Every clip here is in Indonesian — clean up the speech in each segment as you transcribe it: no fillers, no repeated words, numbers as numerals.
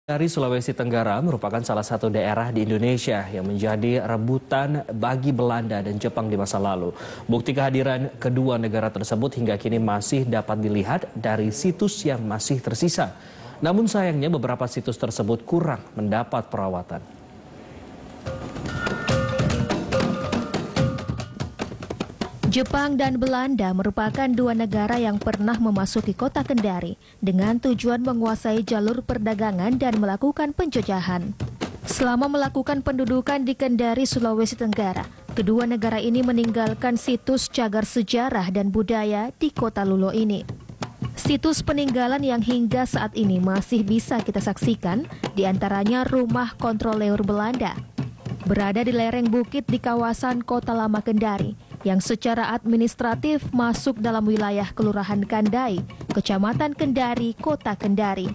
Dari Sulawesi Tenggara merupakan salah satu daerah di Indonesia yang menjadi rebutan bagi Belanda dan Jepang di masa lalu. Bukti kehadiran kedua negara tersebut hingga kini masih dapat dilihat dari situs yang masih tersisa. Namun sayangnya beberapa situs tersebut kurang mendapat perawatan. Jepang dan Belanda merupakan dua negara yang pernah memasuki kota Kendari dengan tujuan menguasai jalur perdagangan dan melakukan penjajahan. Selama melakukan pendudukan di Kendari, Sulawesi Tenggara, kedua negara ini meninggalkan situs cagar sejarah dan budaya di kota Lulo ini. Situs peninggalan yang hingga saat ini masih bisa kita saksikan, diantaranya Rumah Kontroleur Belanda, berada di lereng bukit di kawasan Kota Lama Kendari, yang secara administratif masuk dalam wilayah Kelurahan Kandai, Kecamatan Kendari, Kota Kendari.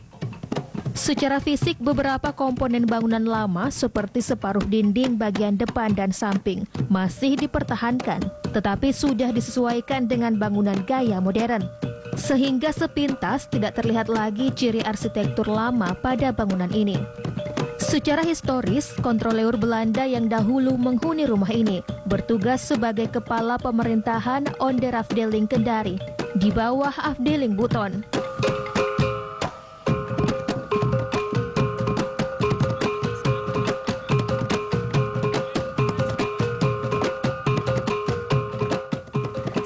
Secara fisik, beberapa komponen bangunan lama seperti separuh dinding bagian depan dan samping masih dipertahankan, tetapi sudah disesuaikan dengan bangunan gaya modern, sehingga sepintas tidak terlihat lagi ciri arsitektur lama pada bangunan ini. Secara historis, kontroleur Belanda yang dahulu menghuni rumah ini bertugas sebagai kepala pemerintahan Onderafdeling Kendari di bawah Afdeling Buton.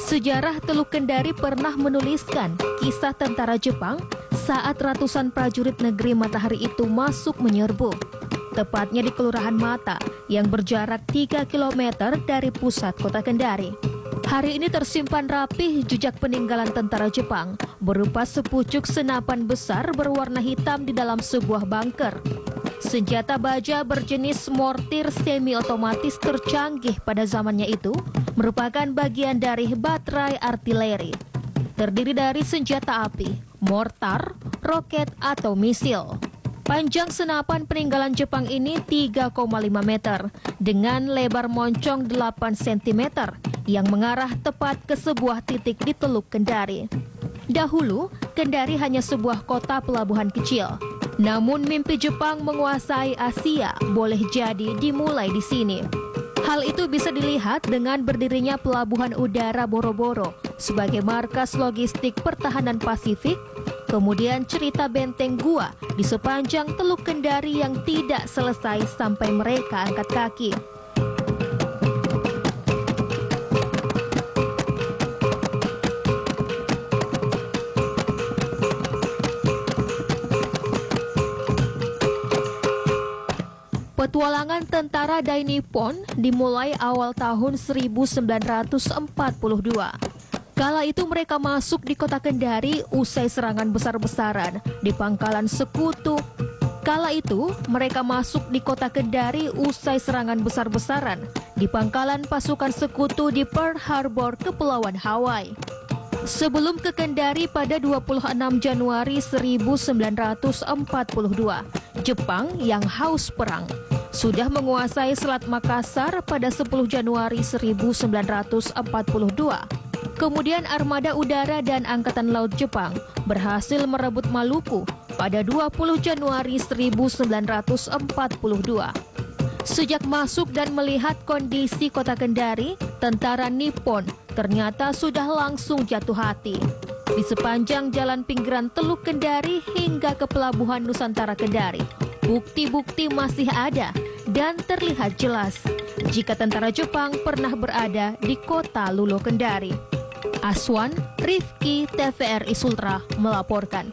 Sejarah Teluk Kendari pernah menuliskan kisah tentara Jepang saat ratusan prajurit negeri matahari itu masuk menyerbu, tepatnya di Kelurahan Mata yang berjarak 3 km dari pusat kota Kendari. Hari ini tersimpan rapih jejak peninggalan tentara Jepang berupa sepucuk senapan besar berwarna hitam di dalam sebuah bunker. Senjata baja berjenis mortir semi-otomatis tercanggih pada zamannya itu merupakan bagian dari baterai artileri. Terdiri dari senjata api, mortar, roket, atau misil. Panjang senapan peninggalan Jepang ini 3,5 meter dengan lebar moncong 8 cm yang mengarah tepat ke sebuah titik di Teluk Kendari. Dahulu, Kendari hanya sebuah kota pelabuhan kecil. Namun mimpi Jepang menguasai Asia boleh jadi dimulai di sini. Hal itu bisa dilihat dengan berdirinya Pelabuhan Udara Boro-Boro sebagai markas logistik pertahanan Pasifik, kemudian cerita benteng gua di sepanjang Teluk Kendari yang tidak selesai sampai mereka angkat kaki. Petualangan tentara Dai Nippon dimulai awal tahun 1942. Kala itu mereka masuk di kota Kendari usai serangan besar-besaran di pangkalan sekutu. Kala itu mereka masuk di kota Kendari usai serangan besar-besaran di pangkalan pasukan sekutu di Pearl Harbor, Kepulauan Hawaii. Sebelum ke Kendari pada 26 Januari 1942, Jepang yang haus perang sudah menguasai Selat Makassar pada 10 Januari 1942. Kemudian armada udara dan angkatan laut Jepang berhasil merebut Maluku pada 20 Januari 1942. Sejak masuk dan melihat kondisi kota Kendari, tentara Nippon ternyata sudah langsung jatuh hati. Di sepanjang jalan pinggiran Teluk Kendari hingga ke Pelabuhan Nusantara Kendari, bukti-bukti masih ada dan terlihat jelas jika tentara Jepang pernah berada di kota Lulo Kendari. Aswan, Rifki, TVRI Sultra melaporkan.